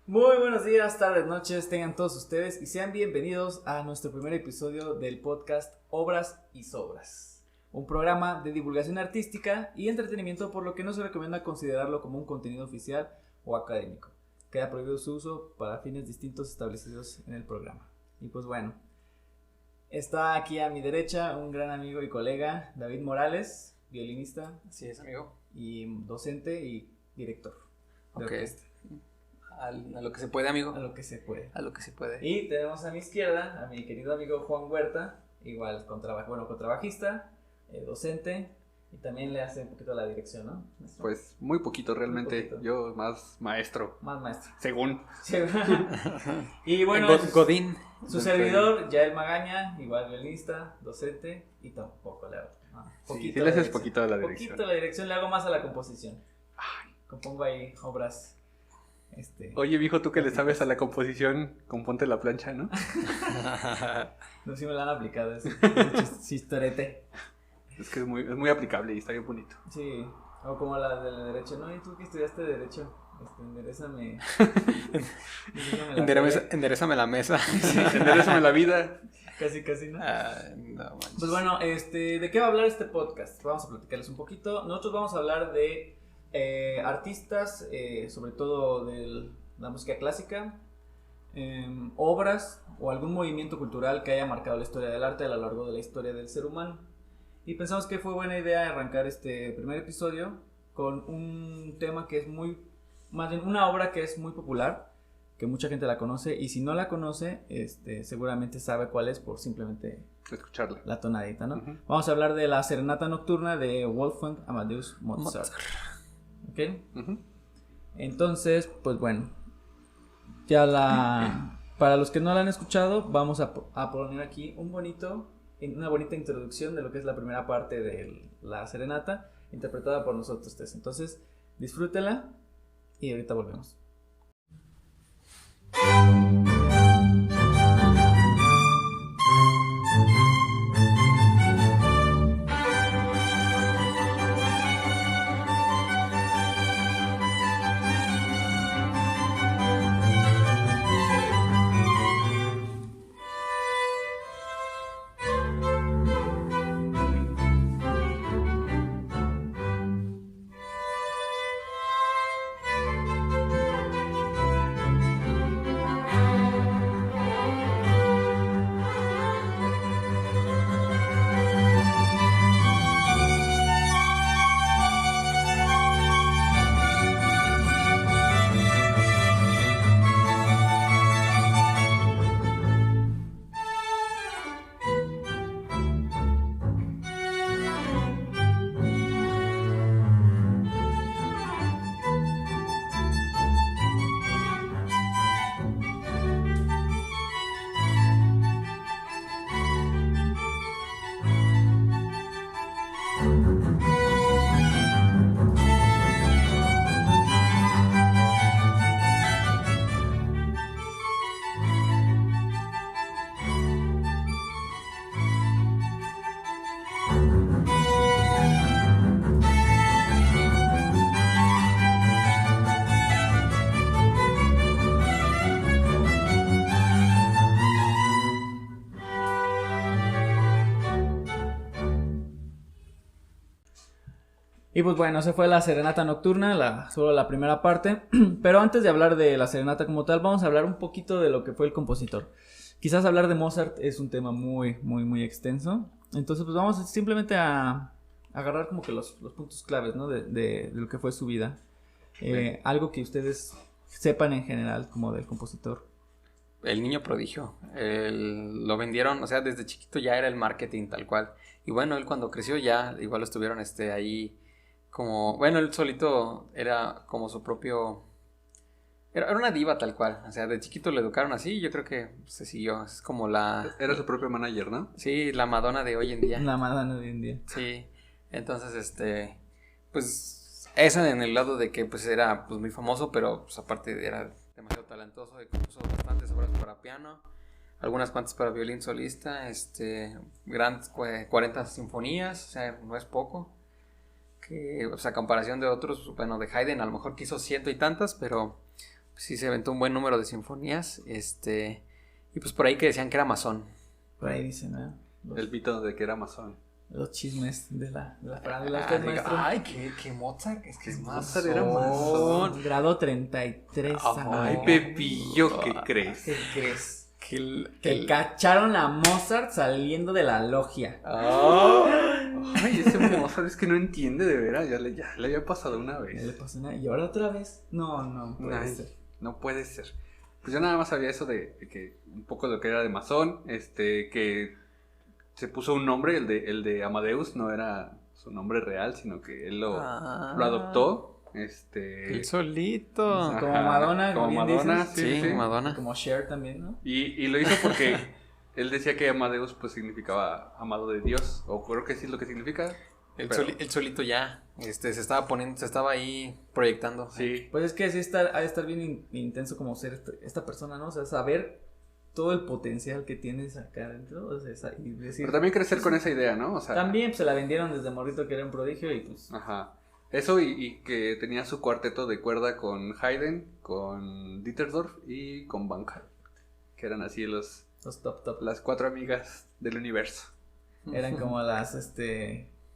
Muy buenos días, tardes, noches, tengan todos ustedes y sean bienvenidos a nuestro primer episodio del podcast Obras y Sobras, un programa de divulgación artística y entretenimiento, por lo que no se recomienda considerarlo como un contenido oficial o académico. Queda prohibido su uso para fines distintos establecidos en el programa. Y pues bueno, está aquí a mi derecha un gran amigo y colega, David Morales, violinista. Así es, amigo. Y docente y director de orquesta. A lo que se puede, amigo. A lo que se puede. A lo que se puede. Y tenemos a mi izquierda a mi querido amigo Juan Huerta, igual contrabajista, docente, y también le hace un poquito la dirección, ¿no? Pues muy poquito realmente, Muy poquito. Yo más maestro. Más maestro. Según. Sí. Y bueno, Godín. su servidor, Yael Magaña, igual violinista, docente, y tampoco le hago. Sí le haces poquito a la dirección. Poquito a la dirección, le hago más a la composición. Compongo ahí obras. Oye, viejo, tú que le sabes a la composición, componte la plancha, ¿no? No, sí me la han aplicado, es chistorete. Es que es muy aplicable y está bien bonito. Sí, o como la del derecho, ¿no? ¿Y tú que estudiaste derecho? Enderezame. Enderezame la mesa. Sí, enderezame la vida. Casi, ¿no? No manches. Pues bueno, ¿de qué va a hablar este podcast? Vamos a platicarles un poquito. Nosotros vamos a hablar de artistas, sobre todo de la música clásica, obras o algún movimiento cultural que haya marcado la historia del arte a lo largo de la historia del ser humano. Y pensamos que fue buena idea arrancar este primer episodio con un tema que es más bien una obra que es muy popular, que mucha gente la conoce, y si no la conoce, seguramente sabe cuál es por simplemente escucharla, la tonadita, ¿no? Uh-huh. Vamos a hablar de la Serenata Nocturna de Wolfgang Amadeus Mozart. ¿Ok? Uh-huh. Entonces, pues bueno, para los que no la han escuchado, vamos a poner aquí una bonita introducción de lo que es la primera parte de la serenata, interpretada por nosotros tres. Entonces, disfrútenla y ahorita volvemos. Y pues bueno, esa fue la Serenata Nocturna, solo la primera parte. Pero antes de hablar de la Serenata como tal, vamos a hablar un poquito de lo que fue el compositor. Quizás hablar de Mozart es un tema muy extenso. Entonces pues vamos simplemente a agarrar como que los puntos claves, ¿no? de lo que fue su vida. Algo que ustedes sepan en general como del compositor. El niño prodigio. Lo vendieron, o sea, desde chiquito ya era el marketing tal cual. Y bueno, él cuando creció ya igual lo estuvieron ahí como... Bueno, él solito era como su propio... Era una diva tal cual. O sea, de chiquito lo educaron así y yo creo que se siguió. Es como la... Era su propio manager, ¿no? Sí, la Madonna de hoy en día. La Madonna de hoy en día. Sí. Entonces, pues... Esa en el lado de que pues era pues muy famoso, pero pues aparte era demasiado talentoso y compuso bastantes obras para piano, algunas cuantas para violín solista, grandes 40 sinfonías, o sea, no es poco. Que, o sea, a comparación de otros, bueno, de Haydn a lo mejor quiso 100 y tantas, pero sí se aventó un buen número de sinfonías, y pues por ahí que decían que era masón. Por ahí dicen, ¿no? El mito de que era masón. Los chismes de la farándula. Ay, que Mozart, es que es Mozart era masón. Grado 33. Ay, Pepillo, ¿qué crees? ¿Qué crees? Que cacharon a Mozart saliendo de la logia. Ay, ese Mozart es que no entiende de veras. Ya le había pasado una vez. ¿Le pasó nada? ¿Y ahora otra vez? No puede ser. No puede ser. Pues yo nada más sabía eso de que un poco de lo que era de masón, que se puso un nombre, el de Amadeus, no era su nombre real, sino que él lo adoptó. El solito. Ajá, como Madonna. Como Madonna, sí, Madonna. Como Cher también, ¿no? Y lo hizo porque él decía que Amadeus pues significaba amado de Dios, o creo que sí es lo que significa. El solito ya, se estaba ahí proyectando. Sí. Pues es que sí ha de estar bien intenso como ser esta persona, ¿no? O sea, saber todo el potencial que tienes acá adentro, o sea, y decir... Pero también crecer con esa idea, ¿no? O sea, también se la vendieron desde morrito que era un prodigio y pues... Ajá. Eso y que tenía su cuarteto de cuerda con Haydn, con Ditterdorf y con Van Halen, que eran así los top. las 4 amigas del universo. Eran como las,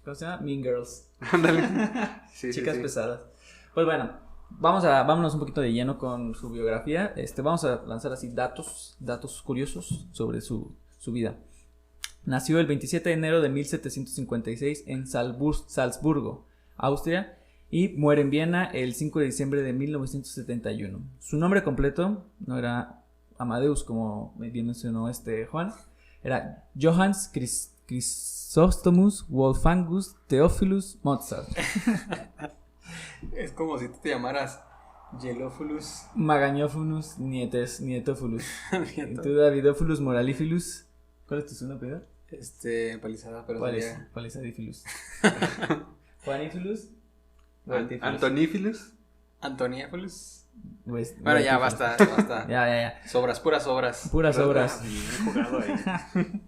¿cómo se llama? Mean Girls. Ándale. Sí, Chicas sí. pesadas. Pues bueno, vámonos un poquito de lleno con su biografía. Vamos a lanzar así datos curiosos sobre su vida. Nació el 27 de enero de 1756 en Salzburgo, Austria, y muere en Viena el 5 de diciembre de 1971. Su nombre completo no era Amadeus, como bien mencionó Juan, era Johannes Chrysostomus Wolfgangus Theophilus Mozart. Es como si tú te llamaras Gelófilus Magañófonus Nietophilus. Y tú Davidófilus Moralífilus. ¿Cuál es tu segundo apellido? Palizada, pero Palizadífilus. Juanífilus. Antonífilus. Antoniáfilus. Pues, bueno, ya basta. Ya. Puras obras. Puras obras. He jugado ahí.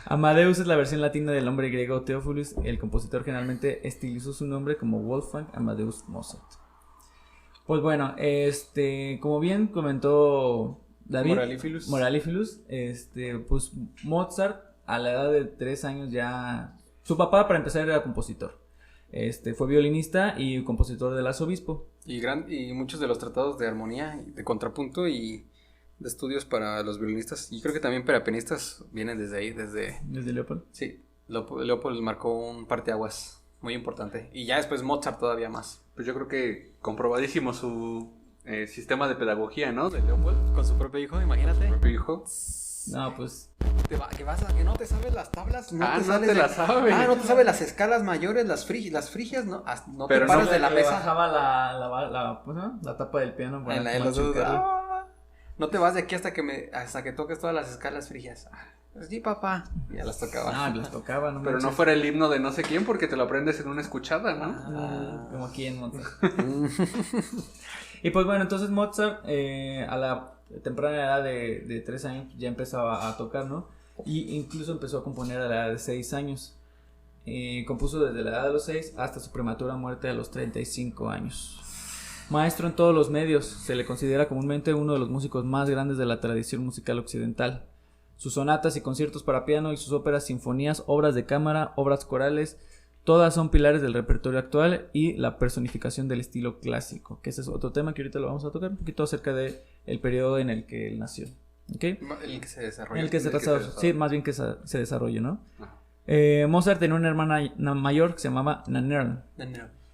Amadeus es la versión latina del nombre griego Theophilus. El compositor generalmente estilizó su nombre como Wolfgang Amadeus Mozart. Pues bueno, como bien comentó David Moralífilus, pues Mozart a la edad de 3 años ya... Su papá, para empezar, era compositor. Fue violinista y compositor del arzobispo. Y muchos de los tratados de armonía, de contrapunto y de estudios para los violinistas, y creo que también para pianistas, vienen desde ahí, ¿Desde Leopold? Sí, Leopold marcó un parteaguas muy importante. Y ya después Mozart todavía más. Pues yo creo que comprobadísimo su sistema de pedagogía, ¿no? De Leopold. Con su propio hijo, imagínate. Su propio hijo. No, pues... que no te sabes las tablas, no te las sabes. No te sabes las escalas mayores, las frigias, no pero te paras de la le mesa. bajaba la tapa del piano para no te vas de aquí hasta que toques todas las escalas frigias. Pues sí, papá. Ya las tocaba. Las tocaba, no pero manches. no fuera el himno de no sé quién porque te lo aprendes en una escuchada, ¿no? Como aquí en Mozart. Y pues bueno, entonces Mozart a la temprana edad de 3 años ya empezaba a tocar, ¿no? Y incluso empezó a componer a la edad de 6 años. Compuso desde la edad de los 6 hasta su prematura muerte a los 35 años. Maestro en todos los medios, se le considera comúnmente uno de los músicos más grandes de la tradición musical occidental. Sus sonatas y conciertos para piano y sus óperas, sinfonías, obras de cámara, obras corales, todas son pilares del repertorio actual y la personificación del estilo clásico, que ese es otro tema que ahorita lo vamos a tocar un poquito acerca del periodo en el que él nació. ¿Okay? El que se desarrolla. En el que se desarrolla. Sí, más bien que se desarrolle, ¿no? Ajá. Mozart tenía una hermana mayor que se llamaba Nannerl.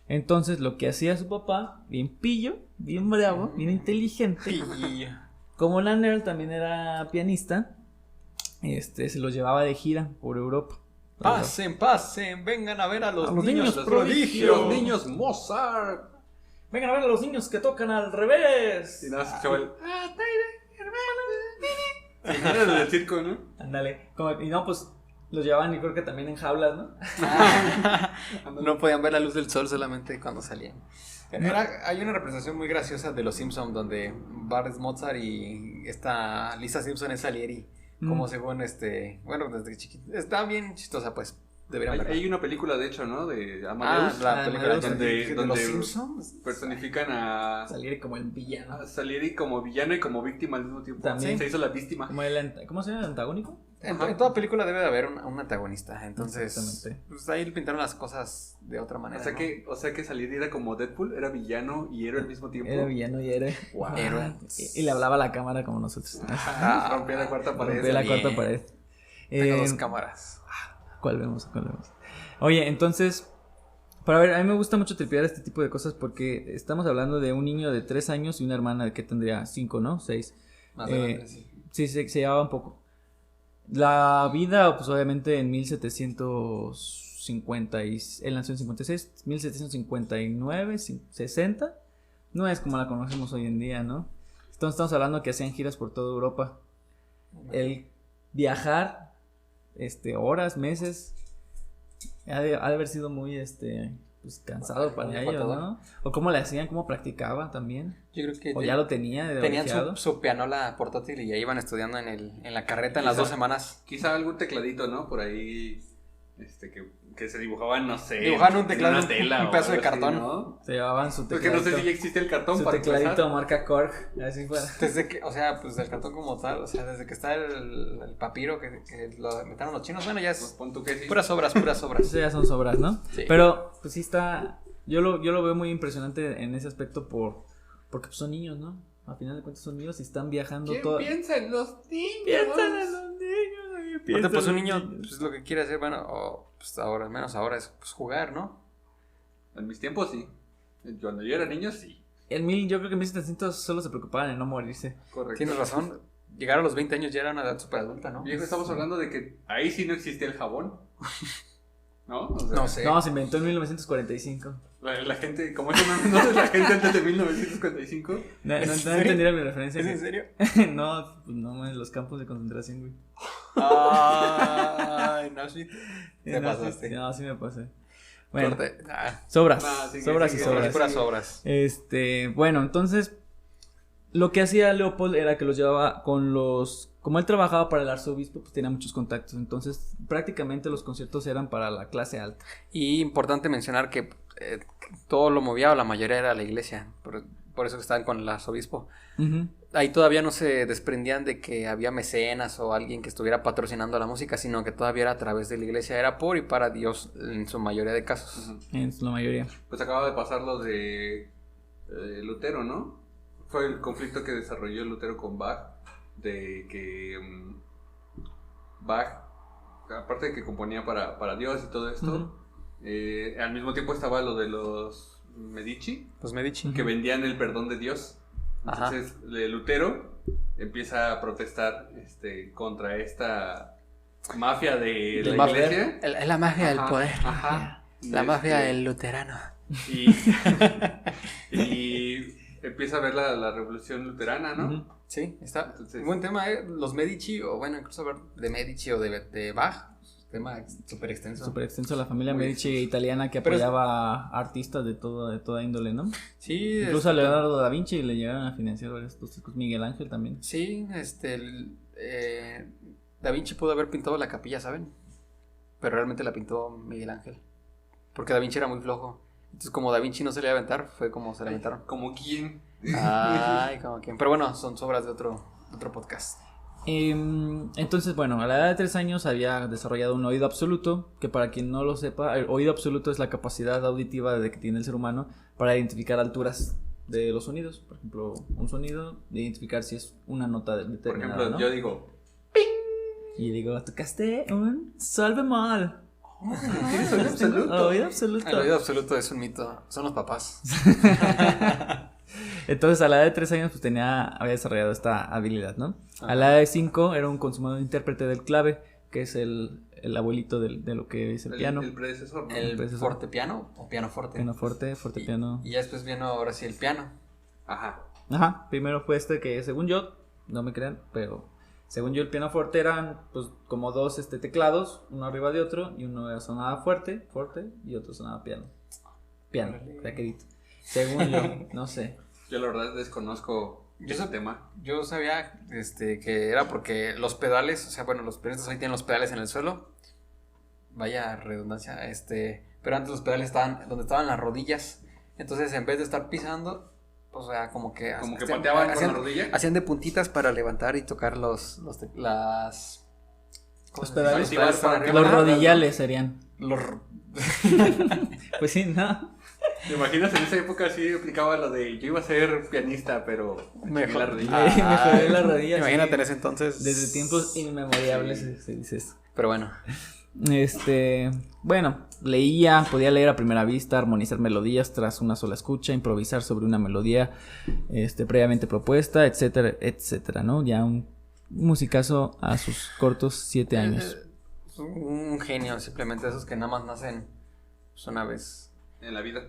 Entonces lo que hacía su papá, bien pillo, bien bravo, bien inteligente, como Nannerl también era pianista, se los llevaba de gira por Europa. Pasen, vengan a ver a los niños prodigios. Los niños Mozart. Vengan a ver a los niños que tocan al revés. Y nada, se escuchaba el... Era del circo, ¿no? Ándale. Y no, pues los llevaban y creo que también en jaulas, ¿no? No podían ver la luz del sol solamente cuando salían. Hay una representación muy graciosa de Los Simpsons donde Bart es Mozart y Lisa Simpson es Salieri. Como según bueno, desde chiquito. Está bien chistosa, pues. deberían verla. Hay una película, de hecho, ¿no? De Amadeus. La película Amadeus, de donde los Simpsons. personifican a Salir como el villano. Salieri como villano y como víctima al mismo tiempo. También. Se hizo la víctima. Como ¿cómo se llama? ¿El antagónico? En toda película debe de haber un antagonista. Entonces, Exactamente. pues ahí pintaron las cosas de otra manera. O sea que Salieri era como Deadpool, era villano y héroe al mismo tiempo. Era villano y héroe. Wow. Héroe. Y le hablaba a la cámara como nosotros. Rompía la cuarta pared. Rompía la bien. cuarta pared. Tengo 2 cámaras. ¿Cuál vemos? Oye, entonces, para ver, a mí me gusta mucho tripear este tipo de cosas porque estamos hablando de un niño de 3 años y una hermana que tendría 5, ¿no? 6. Más grande, sí. Sí, se llevaba un poco. La vida, pues obviamente en 1750, él nació en 56, 1759, 60, no es como la conocemos hoy en día, ¿no? Entonces estamos hablando que hacían giras por toda Europa. El viajar, horas, meses, ha de haber sido muy, pues cansado para ellos, ¿no? O cómo le hacían, cómo practicaban también. Yo creo que O ya lo tenía de tenían ojeado. su pianola portátil y ya iban estudiando en la carreta en las 2 semanas. Quizá algún tecladito, ¿no? Por ahí, que se dibujaban, no sé. Dibujaban un teclado, en una tela un pedazo o de algo así, cartón. ¿no? Se llevaban su Porque tecladito. no sé si ya existe el cartón Su para tecladito empezar. marca Korg, así fuera. Desde que, o sea, pues el cartón como tal, o sea, desde que está el papiro que lo metieron los chinos, bueno, ya Pues es pon tú que sí. puras obras. Eso ya son sobras, ¿no? Sí. Pero, pues sí está. Yo lo veo muy impresionante en ese aspecto porque pues, son niños, ¿no? A final de cuentas son niños y están viajando ¿Quién todo. piensa en los niños? Piensan en los niños. Aparte, pues un niño, niños. pues lo que quiere hacer, bueno, o, pues ahora, al menos ahora es pues, jugar, ¿no? En mis tiempos sí. Cuando yo era niño sí. Yo creo que en 1700 solo se preocupaban en no morirse. Correcto. Tienes razón, llegar a los 20 años ya era una edad súper adulta, ¿no? Viejo, estamos hablando de que ahí sí no existía el jabón. ¿no? O sea, No sé. No, se inventó en 1945. La gente, como eso no es la gente antes de 1945. No ¿En serio? entendieron mi referencia. ¿Es en serio? No, pues no, en los campos de concentración, güey. Ay, no, sí. Te No, pasaste. No, sí me pasé. Bueno, Corte. sobras. No, sigue, sobras y sigue, sobras. Puras obras. Bueno, entonces lo que hacía Leopold era que los llevaba como él trabajaba para el arzobispo, pues tenía muchos contactos, entonces prácticamente los conciertos eran para la clase alta. Y importante mencionar que todo lo movía, o la mayoría era la iglesia, por eso que estaban con el arzobispo. Ahí todavía no se desprendían de que había mecenas o alguien que estuviera patrocinando la música, sino que todavía era a través de la iglesia, era por y para Dios en su mayoría de casos. En la mayoría. Pues acaba de pasar lo de Lutero, ¿no? Fue el conflicto que desarrolló Lutero con Bach, de que Bach, aparte de que componía para Dios y todo esto, al mismo tiempo estaba lo de los Medici, Los Medici. que vendían el perdón de Dios. Ajá. Entonces Lutero empieza a protestar contra esta mafia de Del la poder. iglesia. La magia del Ajá, poder. ajá. La magia del luterano. Y, y empieza a ver la revolución luterana, ¿no? Sí, está. Entonces- Buen tema, los Medici, o bueno, incluso hablar de Medici o de Bach. Tema súper extenso. Súper extenso, la familia Muy Medici extenso. italiana que Pero es- apoyaba a artistas de toda índole, ¿no? Sí, Incluso a Leonardo da Vinci le llegaron a financiar varios cosas, Miguel Ángel también. Sí, Da Vinci pudo haber pintado la capilla, ¿saben? Pero realmente la pintó Miguel Ángel. Porque Da Vinci era muy flojo. Entonces, como Da Vinci no se le iba a aventar, fue como se le aventaron. Como quién. Ay, como quien. Pero bueno, son sobras de otro podcast. Entonces, bueno, a la edad de 3 años había desarrollado un oído absoluto, que para quien no lo sepa, el oído absoluto es la capacidad auditiva que tiene el ser humano para identificar alturas de los sonidos. Por ejemplo, un sonido, de identificar si es una nota Por determinada, ejemplo, ¿no? yo digo, Y digo, tocaste un sol bemol. ¿tienes oído absoluto? Oído absoluto. El oído absoluto es un mito. Son los papás. Entonces, a la edad de 3 años, pues había desarrollado esta habilidad, ¿no? A la edad de 5 era un consumado intérprete del clave, que es el abuelito de lo que es el piano. El predecesor, ¿no? El Entonces, fortepiano o pianoforte. Pianoforte, fortepiano. Y ya después vino ahora sí el piano. Ajá. Ajá, primero fue que según yo, no me crean, pero según yo el pianoforte eran pues como dos teclados, uno arriba de otro, y uno sonaba fuerte, y otro sonaba piano. Piano, Órale. raquerito. Según yo, no sé. Yo la verdad desconozco Yo ese sé- tema. Yo sabía que era porque los pedales, o sea, bueno, los pianistas hoy tienen los pedales en el suelo. vaya redundancia, pero antes los pedales estaban donde estaban las rodillas, entonces en vez de estar pisando, o sea, como que pateaban con la rodilla. Hacían de puntitas para levantar y tocar los pedales. Los rodillales serían. Pues sí, ¿no? ¿Te imaginas en esa época así aplicaba lo de yo iba a ser pianista, pero me la rodilla? Me jodí la rodilla. Imagínate en ese entonces. Desde tiempos inmemorables se dice eso. Pero bueno. Bueno, leía, podía leer a primera vista, armonizar melodías tras una sola escucha, improvisar sobre una melodía previamente propuesta, etcétera, etcétera, ¿no? Ya un musicazo a sus cortos 7 años. Un genio, simplemente esos que nada más nacen una vez en la vida.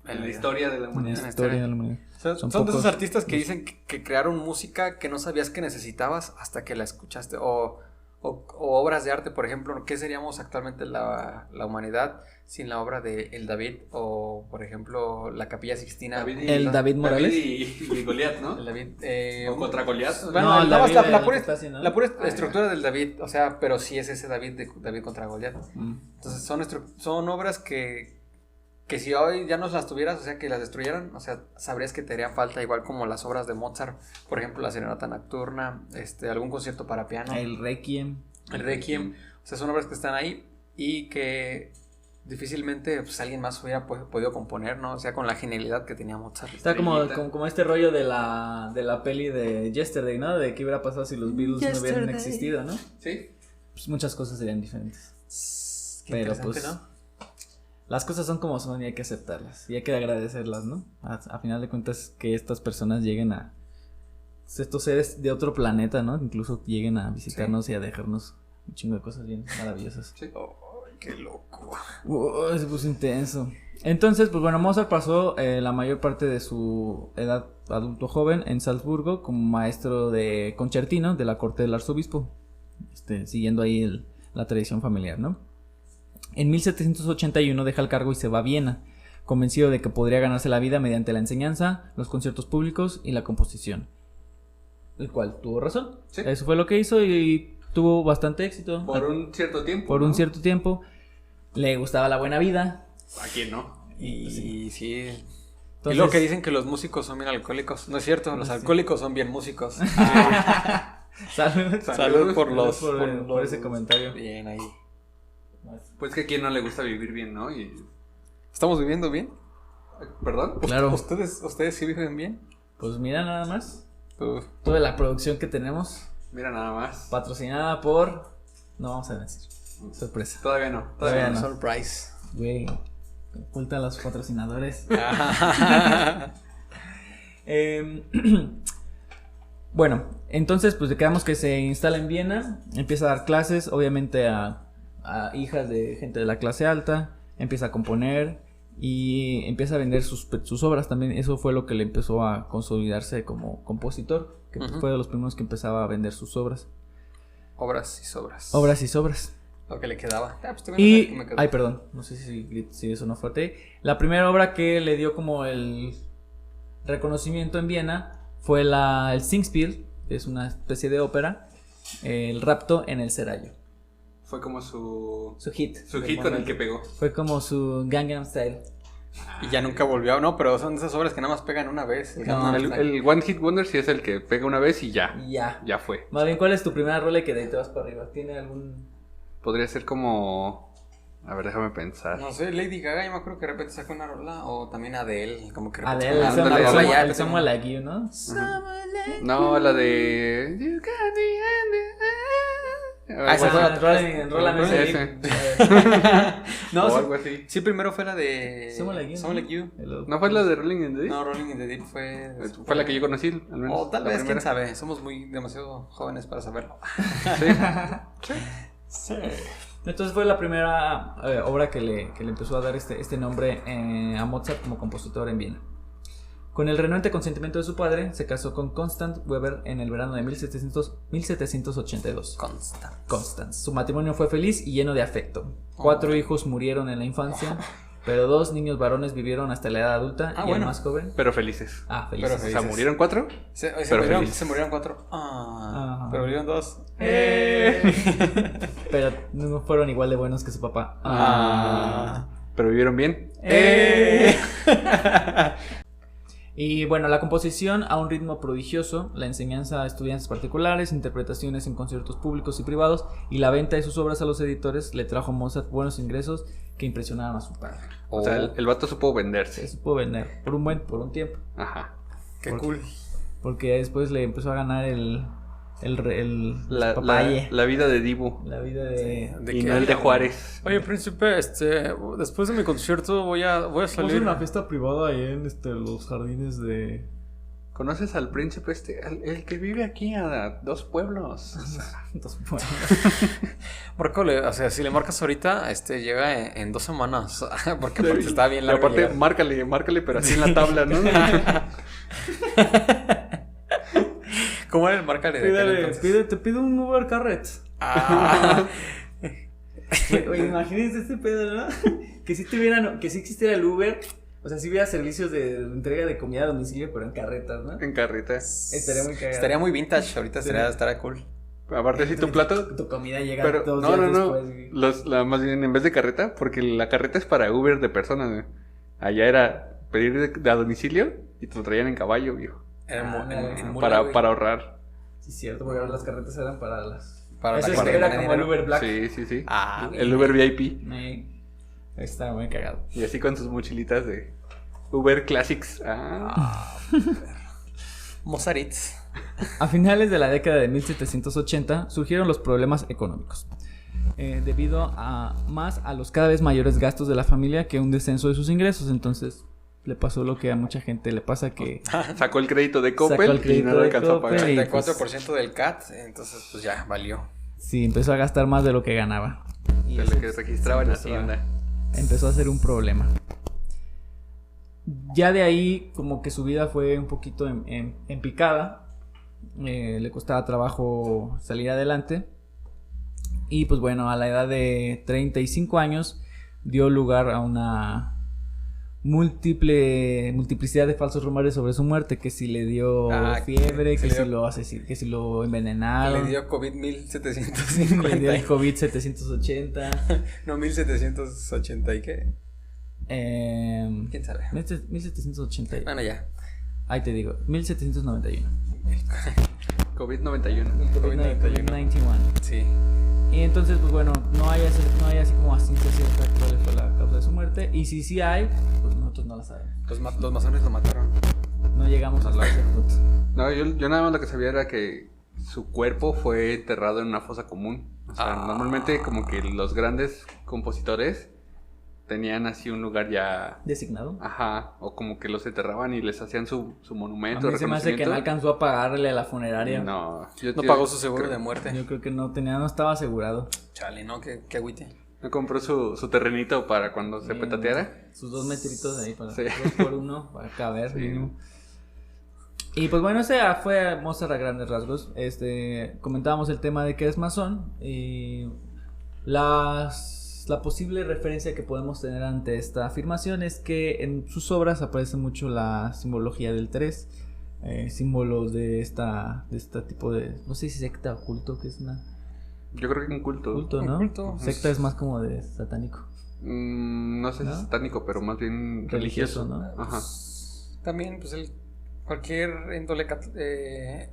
En la historia de la humanidad. En la historia de la humanidad. Son de esos artistas que dicen que crearon música que no sabías que necesitabas hasta que la escuchaste. O obras de arte, por ejemplo, ¿qué seríamos actualmente la humanidad sin la obra de El David? O, por ejemplo, la Capilla Sixtina. David Morales. Y Goliat, ¿no? El David. ¿O contra Goliat? Bueno, la pura ya. estructura del David, o sea, pero sí es ese David de David contra Goliat. Entonces son obras que si hoy ya no las tuvieras, o sea, que las destruyeran, o sea, sabrías que te haría falta, igual como las obras de Mozart, por ejemplo, la Serenata Nocturna, algún concierto para piano. El Requiem, o sea, son obras que están ahí y que difícilmente pues alguien más hubiera podido componer, ¿no? O sea, con la genialidad que tenía Mozart. Está como este rollo de la peli de Yesterday, ¿no? De qué hubiera pasado si los Beatles no hubieran existido, ¿no? Sí. Pues muchas cosas serían diferentes. Qué pero pues, ¿no? Las cosas son como son y hay que aceptarlas. Y hay que agradecerlas, ¿no? A final de cuentas que estas personas lleguen a... Estos seres de otro planeta, ¿no? Incluso lleguen a visitarnos y a dejarnos un chingo de cosas bien maravillosas. Sí. Oh, qué loco. Se puso intenso. Entonces, pues bueno, Mozart pasó la mayor parte de su edad adulto joven en Salzburgo como maestro de concertino de la corte del arzobispo. Siguiendo ahí la tradición familiar, ¿no? En 1781 deja el cargo y se va a Viena, convencido de que podría ganarse la vida mediante la enseñanza, los conciertos públicos y la composición. El cual tuvo razón. Sí. Eso fue lo que hizo y tuvo bastante éxito. Por un cierto tiempo. Por un cierto tiempo. Le gustaba la buena vida. ¿A quién no? Y sí. Entonces, y lo que dicen que los músicos son bien alcohólicos. No es cierto, los alcohólicos son bien músicos. Salud por ese comentario. Bien ahí. Pues que a quien no le gusta vivir bien, ¿no? ¿Estamos viviendo bien? ¿Perdón? Claro. ¿Ustedes sí viven bien? Pues mira nada más. Toda la producción que tenemos. Mira nada más. Patrocinada por... No vamos a decir. Sorpresa. Todavía no. Surprise. Güey. Oculta a los patrocinadores. Bueno, entonces pues quedamos que se instala en Viena. Empieza a dar clases, obviamente a hijas de gente de la clase alta. Empieza a componer y empieza a vender sus obras también. Eso fue lo que le empezó a consolidarse como compositor, que fue de los primeros que empezaba a vender sus obras. Obras y sobras. Obras y sobras. Lo que le quedaba. Y, ay, perdón, no sé si eso no fue fuerte. La primera obra que le dio como el reconocimiento en Viena fue el Singspiel, que es una especie de ópera, El rapto en el Seraglio. Fue como su hit. Su hit con el que pegó. Fue como su Gangnam Style. Y ya nunca volvió, no, pero son de esas obras que nada más pegan una vez. El One Hit Wonder sí es el que pega una vez y ya. Ya fue. Más bien, ¿cuál es tu primera rola que de ahí te vas para arriba? ¿Tiene algún...? Podría ser como... A ver, déjame pensar. No sé, Lady Gaga, yo me acuerdo que de repente sacó una rola, o también Adele, como que... Adele, el Someone Like You, ¿no? No, la de... You got me esa fue Enrólame. No, o algo así. Sí, primero fue la de... Someone Like You. ¿No fue la de Rolling in the Deep? No, Rolling in the Deep fue la que yo conocí, al menos. O tal vez, quién sabe, somos demasiado jóvenes para saberlo. Sí. Entonces fue la primera obra que le empezó a dar este nombre a Mozart como compositor en Viena. Con el renuente consentimiento de su padre, se casó con Constance Weber en el verano de 1782. Constance. Su matrimonio fue feliz y lleno de afecto. 4 hijos murieron en la infancia pero 2 niños varones vivieron hasta la edad adulta y el bueno. más joven. Pero felices. Felices. Pero O sea, ¿murieron 4? Se Pero murieron, feliz. se murieron 4. Ajá. Pero murieron 2. Pero no fueron igual de buenos que su papá. ¿Pero vivieron bien? Y bueno, la composición a un ritmo prodigioso, la enseñanza a estudiantes particulares, interpretaciones en conciertos públicos y privados y la venta de sus obras a los editores le trajo a Mozart buenos ingresos que impresionaron a su padre. O sea, el vato supo Se venderse. supo vender por un tiempo, Ajá. Qué cool. porque después le empezó a ganar el La papaye, vida de Dibu. la vida de... Y no el de Juárez. Oye, príncipe, después de mi concierto voy a salir. una fiesta privada ahí en los jardines de... ¿Conoces al príncipe el que vive aquí a 2 pueblos? O sea, Márcale, o sea, si le marcas ahorita, llega en 2 semanas. Porque aparte está bien y largo. aparte, llegar. márcale, pero así en la tabla, ¿no? ¿Cómo era el márcale de aquel entonces? te pido un Uber Carret. Oye, imagínense este pedo, ¿no? Que si existiera el Uber, o sea, si hubiera servicios de entrega de comida a domicilio, pero en carretas, ¿no? En carreta. Estaría muy cagado. Estaría muy vintage, ahorita estaría cool. Aparte, si tu plato. Tu comida llega Pero, 2 no, días no. después. Más bien, en vez de carreta, porque la carreta es para Uber de personas, ¿no? Allá era pedir a domicilio y te lo traían en caballo, viejo. En mula, Para güey. ahorrar. Sí, cierto, porque ahora las carretas eran para las... Para Eso la es gente que era que como tiene el Uber Black. Sí. Ah, El Uber VIP. Estaba muy cagado. Y así con sus mochilitas de Uber Classics. Mozaritz. A finales de la década de 1780 surgieron los problemas económicos, debido más a los cada vez mayores gastos de la familia que un descenso de sus ingresos. Entonces le pasó lo que a mucha gente le pasa, que Sacó el crédito de Sacó Coppel el crédito y no lo de alcanzó a pagar. Coppel. 34% del CAT, entonces pues ya valió. sí, empezó a gastar más de lo que ganaba. Y De eso lo que registraba en empezó a- Hacienda. empezó a ser un problema. Ya de ahí como que su vida fue un poquito en picada. Le costaba trabajo salir adelante. Y pues bueno, a la edad de 35 años dio lugar a una multiplicidad de falsos rumores sobre su muerte, que si le dio fiebre, que si lo envenenaron. Le dio COVID 1750. Le dio el COVID 780. No, 1780 y qué. ¿Quién sabe? 1780. Bueno, ya. Ahí te digo, 1791. COVID-91. COVID-91. Sí. Y entonces, pues bueno, no hay así como a ciencia cierta cuál fue la causa de su muerte. Y si sí hay, pues nosotros no la sabemos. Los masones lo mataron. No llegamos hasta ese punto. No, yo nada más lo que sabía era que su cuerpo fue enterrado en una fosa común. O sea, normalmente como que los grandes compositores tenían así un lugar ya... ¿Designado? Ajá, o como que los enterraban y les hacían su monumento. A mí se me hace que no alcanzó a pagarle a la funeraria. No, No pagó su seguro de muerte. Yo creo que no estaba asegurado. Chale, no, qué agüite. ¿No compró su terrenito para cuando se petateara? Sus 2 metritos ahí para Sí. 2x1 para caber. Sí. Mínimo. Y pues bueno, ese fue Mozart a grandes rasgos. Comentábamos el tema de que es masón. Y la posible referencia que podemos tener ante esta afirmación es que en sus obras aparece mucho la simbología del 3. Símbolos de este tipo de... No sé si secta o culto, que es una... Yo creo que un culto. Culto, ¿no? Un culto. Secta es más como de satánico. No sé si ¿No? es satánico, pero más bien Religioso, ¿no? Ajá. También, pues cualquier índole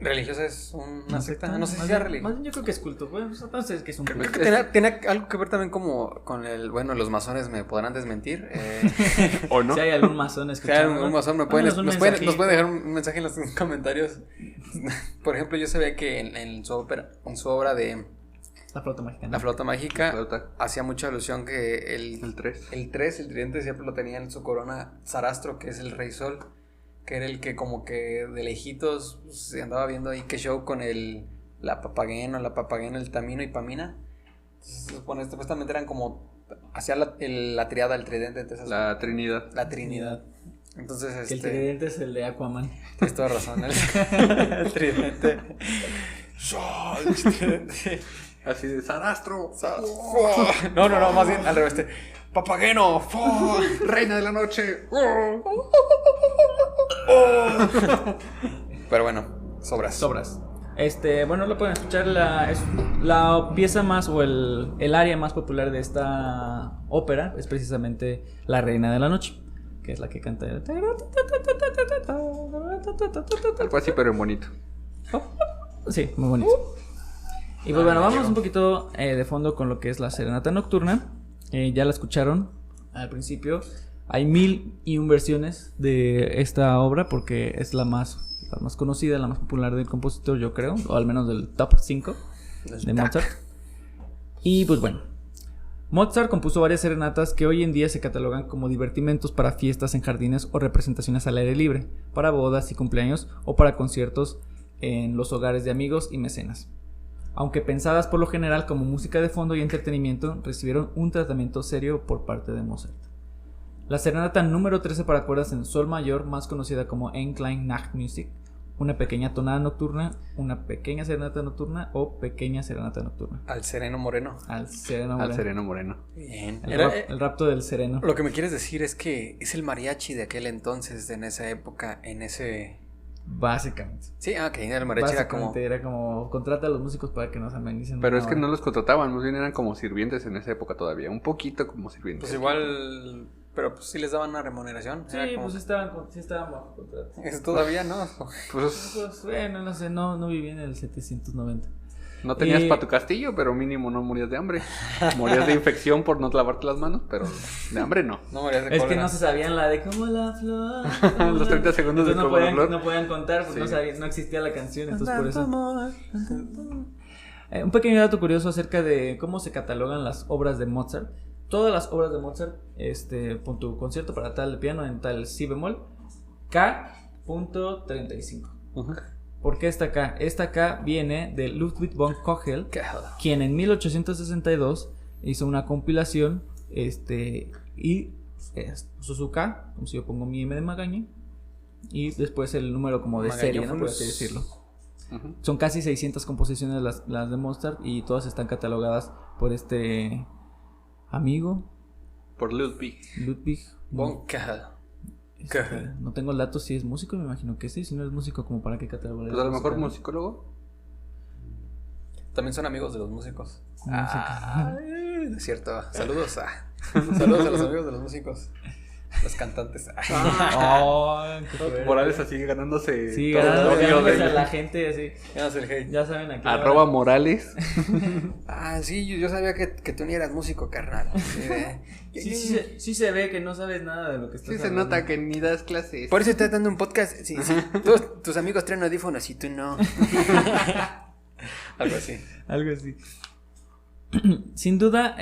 religiosa es una secta. No sé si Más sea bien- religiosa. Más bien yo creo que es culto. Bueno, entonces que es un culto. Creo que tiene algo que ver también como con el... Bueno, los masones me podrán desmentir. ¿O no? Si hay algún masón Si hay escuchando. algún masón, nos pueden dejar un mensaje en los comentarios. Por ejemplo, yo sabía que en su obra de La flauta mágica. ¿no? La flauta mágica Flauta. hacía mucha alusión que El 3. el tridente siempre lo tenía en su corona Sarastro, que es el rey sol, que era el que como que de lejitos se andaba viendo ahí qué show con la papageno, el tamino y pamina. Entonces, se supone, supuestamente eran como hacía la triada, el tridente, entonces La Trinidad. la Trinidad. Entonces Que el tridente es el de Aquaman. tienes toda razón, el tridente. El tridente. Así de Sarastro. No, más bien al revés. Papageno, reina de la noche. Pero bueno, sobras. Bueno, lo pueden escuchar. Es la pieza más o el área más popular de esta ópera es precisamente La Reina de la Noche, que es la que canta. Algo así, pero en bonito. Sí, muy bonito. Y pues bueno, vamos un poquito de fondo con lo que es la Serenata Nocturna. Ya la escucharon al principio. Hay 1001 versiones de esta obra porque es la más conocida, la más popular del compositor, yo creo, o al menos del top 5 de Mozart. Y pues bueno, Mozart compuso varias serenatas que hoy en día se catalogan como divertimentos para fiestas en jardines o representaciones al aire libre, para bodas y cumpleaños o para conciertos en los hogares de amigos y mecenas. Aunque pensadas por lo general como música de fondo y entretenimiento, recibieron un tratamiento serio por parte de Mozart. La serenata número 13 para cuerdas en sol mayor, más conocida como Ein kleine Nachtmusik, una pequeña tonada nocturna, una pequeña serenata nocturna o pequeña serenata nocturna. Al sereno moreno. Al sereno moreno. Bien. El rapto del sereno. Lo que me quieres decir es que es el mariachi de aquel entonces, en esa época, en ese... Básicamente. Sí, el mariachi era como contrata a los músicos para que nos amenicen. Pero es que no los contrataban, más bien eran como sirvientes en esa época todavía, un poquito como sirvientes. Pues igual, pero pues sí les daban una remuneración. Sí, pues sí estaban bajo contrato. Es todavía, ¿no? Pues bueno, no sé, no viví en el 790. No tenías para tu castillo, pero mínimo no morías de hambre. Morías de infección por no lavarte las manos, pero de hambre no. No morías de cólera. Es que no se sabían la de como la flor. Los 30 segundos de como la flor. No podían contar porque no existía la canción, entonces por eso. Un pequeño dato curioso acerca de cómo se catalogan las obras de Mozart. Todas las obras de Mozart, con tu concierto para tal piano en tal si bemol, K.35. ¿Por qué esta K? Esta K viene de Ludwig von Köchel, quien en 1862 hizo una compilación y puso su K, como si yo pongo mi M de Magaña, y después el número como de serie, ¿no? Por así decirlo. Son casi 600 composiciones las de Mozart y todas están catalogadas por este amigo. Por Ludwig von Köchel. No tengo el dato si es músico, me imagino que sí. Si no es músico, como para qué catalogar. Pues a lo mejor musicólogo. También son amigos de los músicos. Es cierto. Saludos a los amigos de los músicos. Los cantantes. Morales así ganándose. Sí, ganándose a la gente así. Ganándose el hate. Ya saben aquí. @ Morales. Sí, yo sabía que tú ni eras músico, carnal. Sí se ve que no sabes nada de lo que estás hablando. Sí se nota que ni das clases. Por eso estás dando un podcast. Sí. Tus amigos traen audífonos y tú no. Algo así. Sin duda,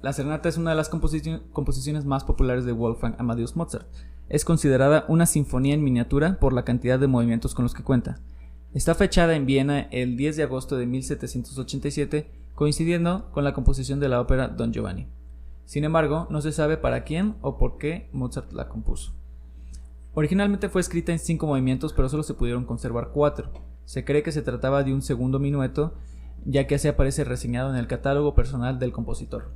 la serenata es una de las composiciones más populares de Wolfgang Amadeus Mozart. Es considerada una sinfonía en miniatura por la cantidad de movimientos con los que cuenta. Está fechada en Viena el 10 de agosto de 1787, coincidiendo con la composición de la ópera Don Giovanni. Sin embargo, no se sabe para quién o por qué Mozart la compuso. Originalmente fue escrita en 5 movimientos, pero solo se pudieron conservar 4. Se cree que se trataba de un segundo minueto, ya que así aparece reseñado en el catálogo personal del compositor.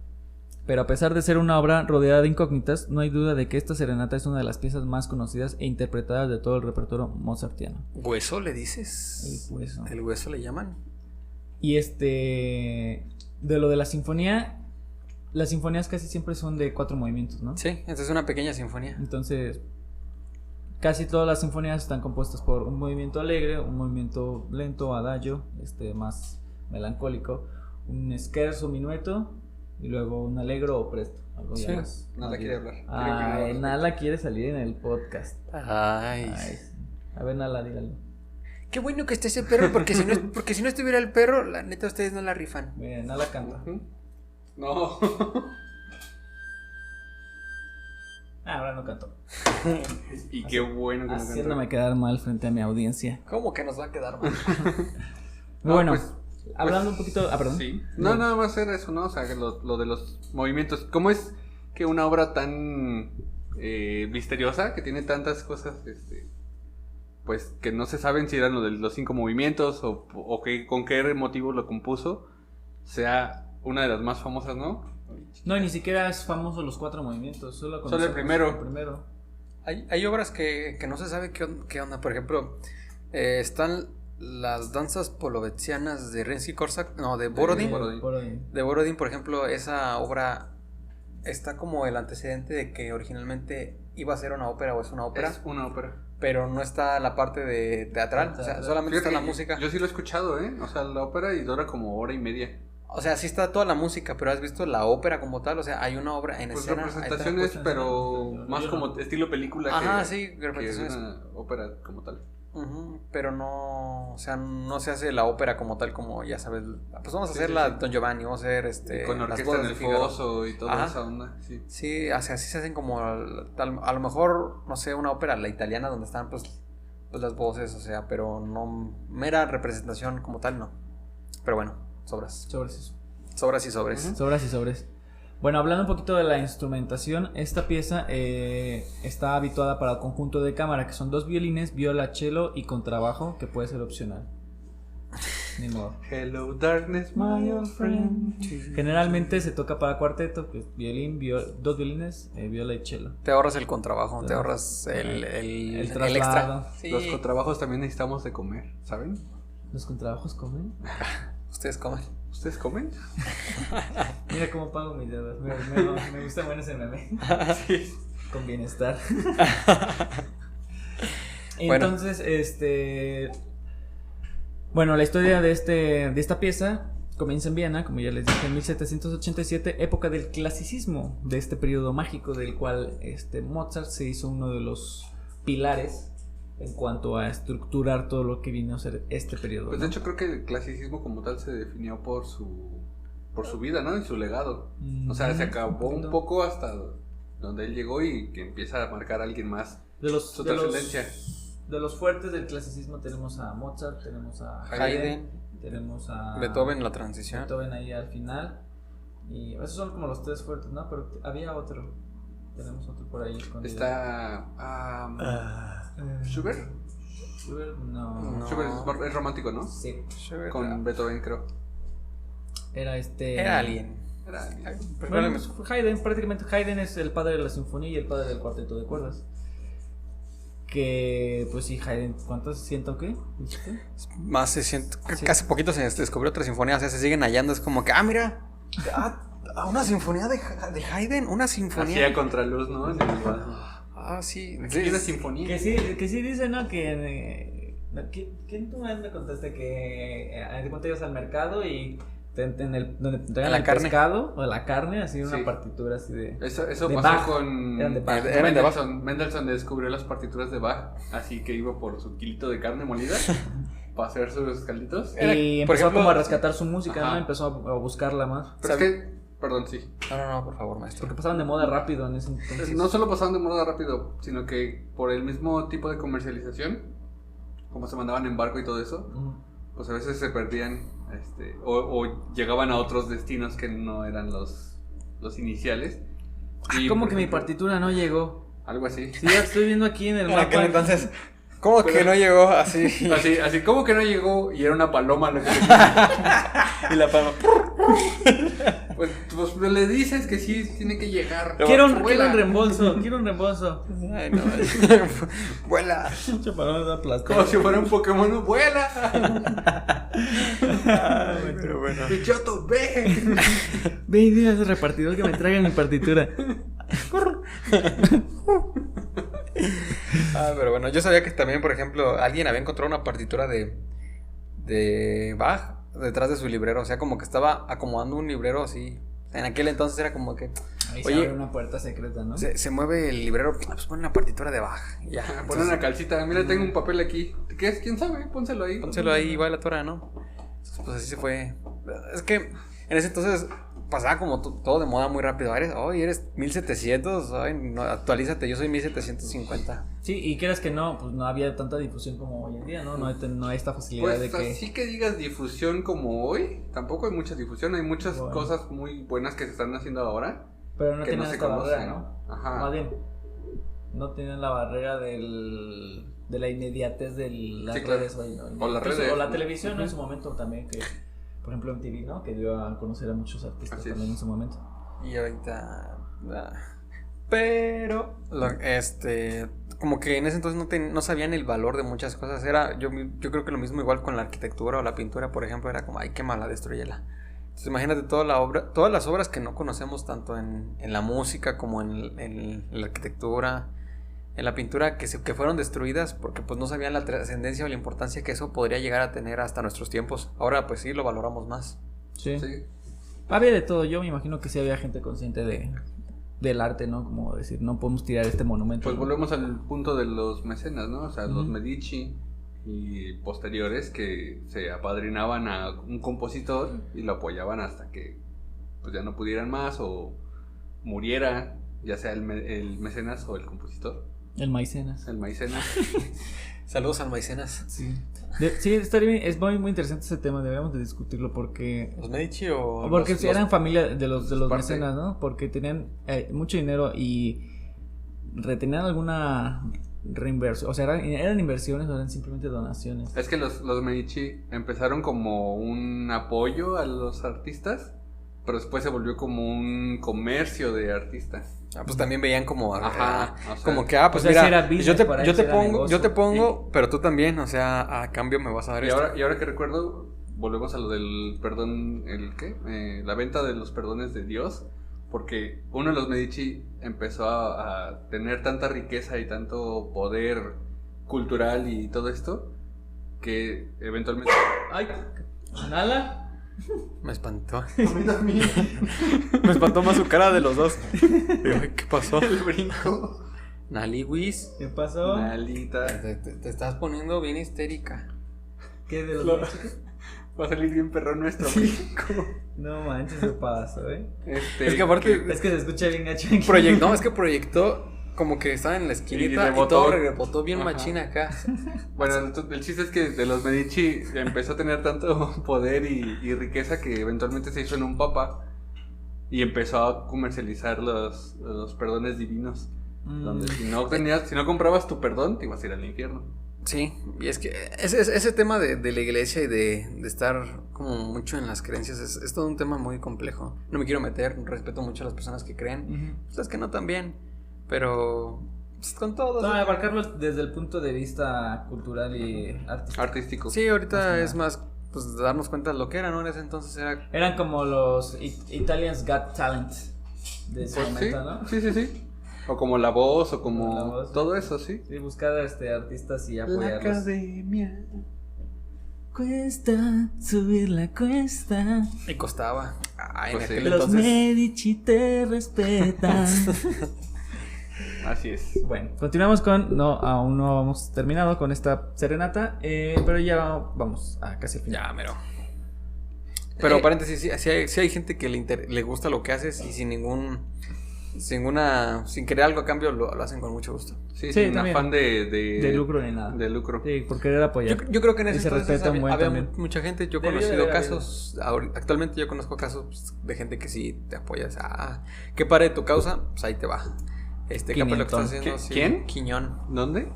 Pero a pesar de ser una obra rodeada de incógnitas, no hay duda de que esta serenata es una de las piezas más conocidas e interpretadas de todo el repertorio mozartiano. ¿Hueso le dices? ¿El hueso le llaman? Y de lo de la sinfonía, las sinfonías casi siempre son de 4 movimientos, ¿no? Sí, esta es una pequeña sinfonía. Entonces, casi todas las sinfonías están compuestas por un movimiento alegre, un movimiento lento, adagio, más melancólico, un scherzo, minueto y luego un allegro o presto. Algo sí, más. Nala quiere hablar. Nala quiere salir en el podcast. Ay. A ver, Nala, dígalo. Qué bueno que esté ese perro, porque si no estuviera el perro, la neta ustedes no la rifan. Miren, Nala canta. No. Ahora no canto. Y qué bueno que no cantó. Haciéndome quedar mal frente a mi audiencia. ¿Cómo que nos va a quedar mal? Bueno, hablando un poquito... perdón. Sí. No, nada más era eso, ¿no? O sea, lo de los movimientos. ¿Cómo es que una obra tan misteriosa, que tiene tantas cosas, pues que no se saben si eran lo de los 5 movimientos o que, con qué motivo lo compuso, sea una de las más famosas, ¿no? No, y ni siquiera es famoso los 4 movimientos, solo el primero. El primero. Hay obras que no se sabe qué onda. Por ejemplo, están las danzas polovetzianas de Rimsky-Korsak, no, de Borodin. De Borodin, por ejemplo, esa obra está como el antecedente de que originalmente iba a ser una ópera o es una ópera. Es una ópera. Pero no está la parte de teatral, o sea, solamente está la música. Yo sí lo he escuchado, o sea, la ópera y dura como hora y media. O sea, sí está toda la música, pero ¿has visto la ópera como tal? O sea, hay una obra en escena. Pues representaciones, pero más como estilo película. Ajá, sí, representaciones. Que una ópera como tal. Pero no, o sea, no se hace la ópera como tal, como ya sabes. Pues vamos a hacer la Don Giovanni, vamos a hacer con orquesta en el foso y toda esa onda. Sí, o sea, sí se hacen como a lo mejor, no sé, una ópera, la italiana, donde están pues las voces, o sea, pero no mera representación como tal, no. Pero bueno, sobras. Sobras y sobres. Sobras y sobres. Bueno, hablando un poquito de la instrumentación, esta pieza está habituada para el conjunto de cámara, que son 2 violines, viola, cello y contrabajo, que puede ser opcional. Ni modo. Hello darkness, my old friend. Generalmente se toca para cuarteto, que es violín, 2 violines, viola y cello. Te ahorras el contrabajo, te ahorras el traslado. Extra. Sí. Los contrabajos también necesitamos de comer, ¿saben? ¿Los contrabajos comen? ¿Ustedes comen? ¿Ustedes comen? Mira cómo pago mis deudas. Me gusta bueno ese meme. Sí. Con bienestar. Bueno. Entonces, bueno, la historia de esta pieza comienza en Viena, como ya les dije, en 1787, época del clasicismo, de este periodo mágico del cual Mozart se hizo uno de los pilares en cuanto a estructurar todo lo que vino a ser este periodo. Pues de hecho creo que el clasicismo como tal se definió por su vida, ¿no? Y su legado. O sea, se acabó un poco hasta donde él llegó y que empieza a marcar a alguien más su trascendencia. De los fuertes del clasicismo tenemos a Mozart, tenemos a Haydn, tenemos a Beethoven, la transición. Beethoven ahí al final. Y esos son como los 3 fuertes, ¿no? Pero había otro. Tenemos otro por ahí. Está Schubert. Schubert, no. Schubert es romántico, ¿no? Sí. Schubert con Beethoven, creo. Era alguien. Bueno, Haydn, prácticamente Haydn es el padre de la sinfonía y el padre del cuarteto de cuerdas. Que, pues sí, Haydn, ¿cuántos siento qué? Más se siente, casi poquito se descubrió otra sinfonía, o sea, se siguen hallando, es como que, mira, una sinfonía de Haydn, una sinfonía. Hacía contraluz, ¿no? En el sí. Aquí una sinfonía. Que sí dice, ¿no? ¿Quién tú me contaste que de cuánto ibas al mercado y donde te entregan el pescado o la carne, así una partitura así de. Eso de pasó Bach. con Eran de Bach. Mendelssohn descubrió las partituras de Bach, así que iba por su kilito de carne molida para hacer sus calditos. Y empezó como a rescatar su música, ¿no? Empezó a buscarla más. Pero es que, perdón, sí. No, por favor, maestro. Porque pasaban de moda rápido en ese entonces. No solo pasaban de moda rápido, sino que por el mismo tipo de comercialización, como se mandaban en barco y todo eso, pues a veces se perdían. O llegaban a otros destinos que no eran los iniciales. Y, ¿cómo que mi partitura no llegó? Algo así. Sí, ya estoy viendo aquí en el mapa. Entonces, ¿cómo que no llegó así? Así, ¿cómo que no llegó? Y era una paloma lo que y la paloma. Pues le dices que sí tiene que llegar. Quiero un reembolso. Ay, no. Vuela. Como si fuera un Pokémon, vuela. Pero bueno. Pichoto, ve. Ve y dile a ese repartidor que me traiga mi partitura. Pero bueno, yo sabía que también, por ejemplo, alguien había encontrado una partitura de Bach detrás de su librero, o sea, como que estaba acomodando un librero así. En aquel entonces era como que, ahí se abre una puerta secreta, ¿no? Se mueve el librero, pues pone una partitura de Bach. Ya, ponen una calcita, mira, tengo un papel aquí. ¿Qué es? ¿Quién sabe? Pónselo ahí. Pónselo ahí y va la tora, ¿no? Entonces, pues así se fue. Es que en ese entonces pasaba como todo de moda muy rápido. Eres 1700, no, actualízate, yo soy 1750. Sí, y creas que no, pues no había tanta difusión como hoy en día, ¿no? No hay esta facilidad pues, de que. Así que digas difusión como hoy, tampoco hay mucha difusión, hay muchas cosas muy buenas que se están haciendo ahora. Pero no tienen esta barrera, ¿no? Ajá. Más bien, no tienen la barrera de la inmediatez de las redes hoy, ¿no? O las redes. O la televisión, ¿no? En su momento también, que por ejemplo MTV, ¿no? Que dio a conocer a muchos artistas también en su momento. Y ahorita... Pero, como que en ese entonces no sabían el valor de muchas cosas. Yo creo que lo mismo igual con la arquitectura o la pintura, por ejemplo, era como, ay, quémala, destrúyela. Entonces imagínate todas las obras que no conocemos tanto en la música como en la arquitectura, en la pintura, que fueron destruidas porque pues no sabían la trascendencia o la importancia que eso podría llegar a tener hasta nuestros tiempos. Ahora pues sí, lo valoramos más. Sí. Había de todo, yo me imagino que sí había gente consciente del arte, ¿no? Como decir, no podemos tirar este monumento. Pues volvemos al punto de los mecenas, ¿no? O sea, los Medici y posteriores que se apadrinaban a un compositor y lo apoyaban hasta que pues ya no pudieran más o muriera, ya sea el mecenas o el compositor. El maicenas. Saludos al maicenas. Sí. Sí, estaría bien. Es muy, muy interesante ese tema. Deberíamos de discutirlo porque... ¿Los Medici o...? Porque eran familia de los mecenas, ¿no? Porque tenían mucho dinero y retenían alguna reinversión. O sea, eran inversiones o eran simplemente donaciones. Es que los Medici empezaron como un apoyo a los artistas, pero después se volvió como un comercio de artistas. Pues también veían como, o sea, como que, pues o sea, mira, si yo te pongo, pero tú también, o sea, a cambio me vas a dar esto. Y ahora que recuerdo, volvemos a lo del perdón, la venta de los perdones de Dios, porque uno de los Medici empezó a tener tanta riqueza y tanto poder cultural y todo esto, que eventualmente... ¡Ay! ¿Nala? Me espantó. A mí también. Me espantó más su cara de los dos. Ay, ¿qué pasó? El brinco. Naliwis. ¿Qué pasó? Nalita. Te estás poniendo bien histérica. ¿Qué de los chicos? Va a salir bien perrón nuestro brinco. No manches, se pasó, Es que aparte... Es que se escucha bien gacho. No, es que proyectó... Como que estaba en la esquinita y todo rebotó bien machina acá. Bueno, el chiste es que de los Medici empezó a tener tanto poder y riqueza que eventualmente se hizo en un papa y empezó a comercializar los perdones divinos. Donde si no comprabas tu perdón, te ibas a ir al infierno. Sí, y es que ese tema de la iglesia y de estar como mucho en las creencias es todo un tema muy complejo. No me quiero meter, respeto mucho a las personas que creen, las que no también. Pero pues, con todo. No, abarcarlo desde el punto de vista cultural y artístico. Sí, ahorita es más pues darnos cuenta de lo que era, ¿no? En ese entonces eran como los Italians Got Talent de ese momento, ¿no? Sí. O como La Voz o como todo eso, sí. Sí, buscar artistas y apoyarlos. La academia. Cuesta subir la cuesta. Y costaba. Ay, pues en aquel los entonces... Medici te respetan. Así es. Bueno, continuamos aún no hemos terminado con esta serenata, pero ya vamos a casi el final. Ya, mero. Pero paréntesis, sí hay gente que le gusta lo que haces y sin querer algo a cambio lo hacen con mucho gusto. Sí, sin afán de lucro ni nada. De lucro. Sí, por querer apoyar. Yo creo que en ese entonces había mucha gente. Yo he conocido casos, actualmente yo conozco casos de gente que sí te apoya. ¿Qué pare tu causa? Pues ahí te va. ¿Qué lo que estás haciendo? ¿Quién? Quiñón. ¿Dónde?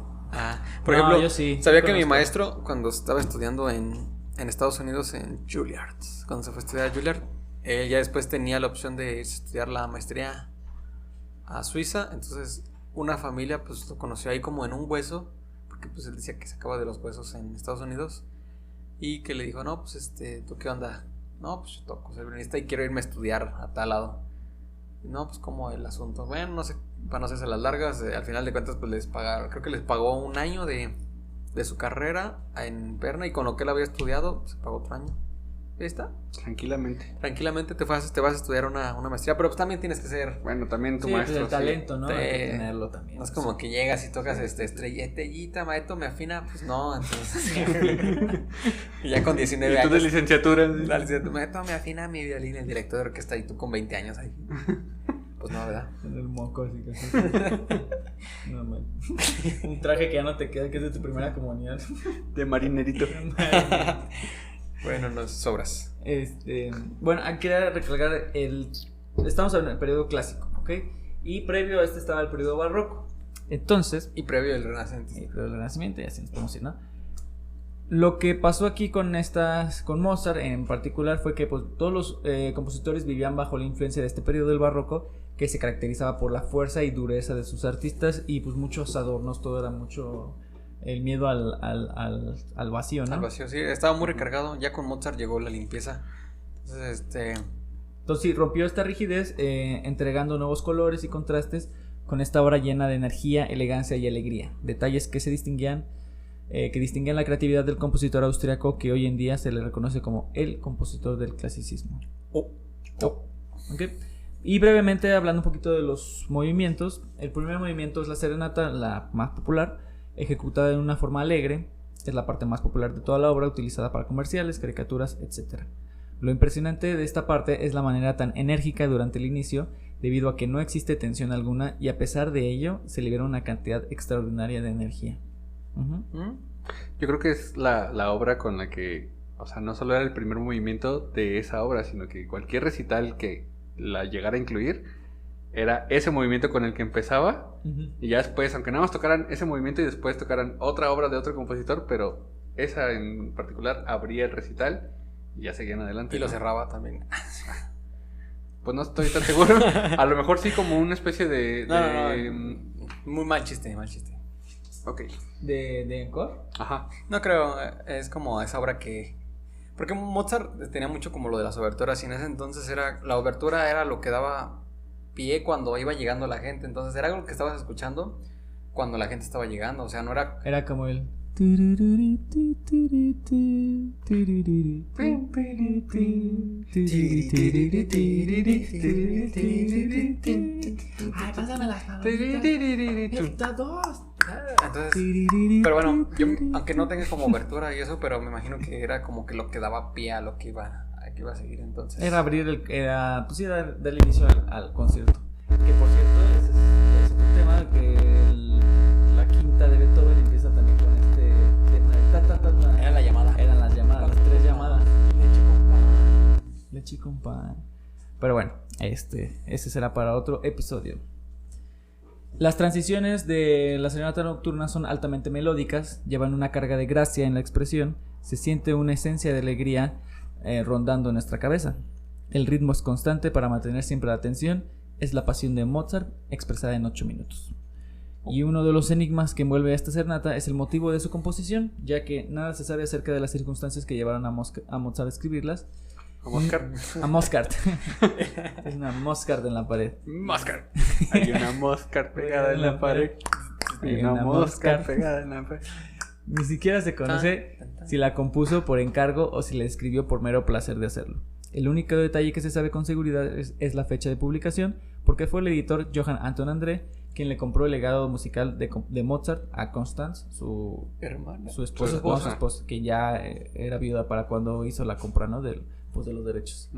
Por ejemplo, yo sí, sabía que mi maestro, cuando estaba estudiando en Estados Unidos, en Juilliard, cuando se fue a estudiar a Juilliard, él ya después tenía la opción de estudiar la maestría a Suiza. Entonces una familia pues lo conoció ahí como en un hueso, porque pues él decía que sacaba de los huesos en Estados Unidos, y que le dijo, no, pues ¿tú qué onda? No, pues yo toco ser violinista y quiero irme a estudiar a tal lado. No, pues como el asunto, bueno, no sé, para no hacerse las largas, al final de cuentas pues creo que les pagó un año de su carrera en Berna, y con lo que él había estudiado se pagó otro año. Ahí está. Tranquilamente te vas a estudiar una maestría, pero pues también tienes que ser... Bueno, también tu sí, maestro. Pues el talento, ¿no? Hay que tenerlo también. No es como que llegas y tocas estrellita, maestro, me afina, pues no, entonces... y ya con 19 años... ¿Y tú de licenciatura? Maestro, me afina mi violín, el director de orquesta, y tú con 20 años ahí. Pues no, ¿verdad? En el moco, así que... No, man. Un traje que ya no te queda, que es de tu primera comunión. De marinerito. Bueno, no sobras. Bueno, quería recalcar estamos en el periodo clásico, ¿ok? Y previo a este estaba el periodo barroco. Entonces... Y previo al Renacimiento. Y así nos podemos decir, ¿no? Lo que pasó aquí con Mozart en particular fue que pues, todos los compositores vivían bajo la influencia de este periodo del barroco, que se caracterizaba por la fuerza y dureza de sus artistas y pues muchos adornos, todo era mucho el miedo al vacío, ¿no? Al vacío, sí, estaba muy recargado. Ya con Mozart llegó la limpieza. Entonces, sí, rompió esta rigidez, entregando nuevos colores y contrastes con esta obra llena de energía, elegancia y alegría. Detalles que distinguían la creatividad del compositor austriaco, que hoy en día se le reconoce como el compositor del clasicismo. Okay. Y brevemente, hablando un poquito de los movimientos, el primer movimiento es la serenata, la más popular, ejecutada en una forma alegre. Es la parte más popular de toda la obra, utilizada para comerciales, caricaturas, etc. Lo impresionante de esta parte es la manera tan enérgica durante el inicio, debido a que no existe tensión alguna y a pesar de ello se libera una cantidad extraordinaria de energía. Yo creo que es la obra con la que, o sea, no solo era el primer movimiento de esa obra, sino que cualquier recital que la llegara a incluir era ese movimiento con el que empezaba, y ya después, aunque nada más tocaran ese movimiento y después tocaran otra obra de otro compositor, pero esa en particular abría el recital y ya seguían adelante. Y lo cerraba también. Pues no estoy tan seguro. A lo mejor sí, como una especie de... No. Muy mal chiste. Ok. ¿De encore? Ajá. No creo, es como esa obra que... Porque Mozart tenía mucho como lo de las oberturas, y en ese entonces la obertura era lo que daba pie cuando iba llegando la gente. Entonces era algo que estabas escuchando cuando la gente estaba llegando. O sea, no era... Era como el... Ay, pásame las palomitas. Entonces, pero bueno, yo, aunque no tenga como obertura y eso, pero me imagino que era como que lo que daba pie a lo que iba a seguir. Entonces era abrir era dar inicio al concierto, que por cierto es un tema que la quinta de Beethoven empieza también con este tema de era la llamada. Eran las llamadas, las tres llamadas. Leche con pan. Pero bueno, ese será para otro episodio. Las transiciones de la serenata nocturna son altamente melódicas, llevan una carga de gracia en la expresión, se siente una esencia de alegría rondando nuestra cabeza. El ritmo es constante para mantener siempre la atención, es la pasión de Mozart expresada en 8 minutos. Y uno de los enigmas que envuelve a esta serenata es el motivo de su composición, ya que nada se sabe acerca de las circunstancias que llevaron a Mozart a escribirlas. A Mozart. Es una Mozart en la pared. Mozart. Hay una Mozart pegada en la pared. Hay una Mozart pegada en la pared. Ni siquiera se conoce si la compuso por encargo o si la escribió por mero placer de hacerlo. El único detalle que se sabe con seguridad es la fecha de publicación, porque fue el editor Johann Anton André quien le compró el legado musical de Mozart a Constance, su hermana, su esposa, que ya era viuda para cuando hizo la compra, ¿no? de los derechos.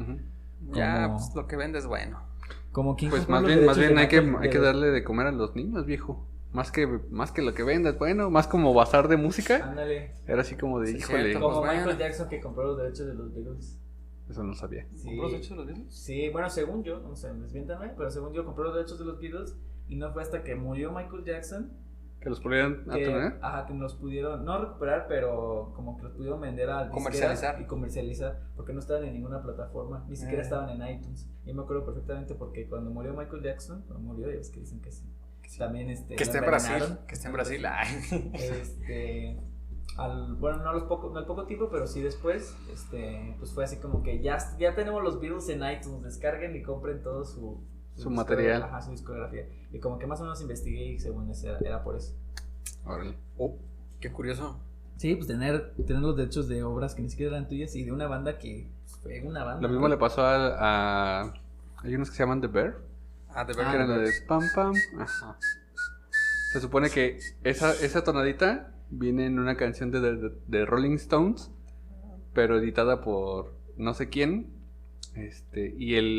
Ya, pues lo que vende es bueno. Como quien pues más bien hay que darle de comer a los niños, viejo. Más que lo que venda es bueno, más como bazar de música. Ándale. Era así como de, sí, híjole. Cierto, como pues, Michael Jackson, que compró los derechos de los Beatles. Eso no sabía. Sí. ¿Compró los derechos de los Beatles? Sí, bueno, según yo, no sé, desmiéntame, pero según yo compró los derechos de los Beatles y no fue hasta que murió Michael Jackson ¿Que los pudieran tener? Ajá, que los pudieron, no recuperar, pero como que los pudieron vender a comercializar, porque no estaban en ninguna plataforma, ni siquiera estaban en iTunes. Y me acuerdo perfectamente porque cuando murió Michael Jackson, ya ves que dicen que sí. También que esté en Brasil, bueno, no al poco tiempo, pero sí después, pues fue así como que ya tenemos los Beatles en iTunes, descarguen y compren todo su material. Ajá, su discografía. Y como que más o menos investigué y según eso era por eso. Órale. Oh, qué curioso. Sí, pues tener los derechos de obras que ni siquiera eran tuyas y de una banda que fue una banda. Lo mismo le pasó a hay unos que se llaman The Bear. The Bear. Que eran de pam pam. Ajá. Se supone que esa tonadita viene en una canción de Rolling Stones, pero editada por no sé quién.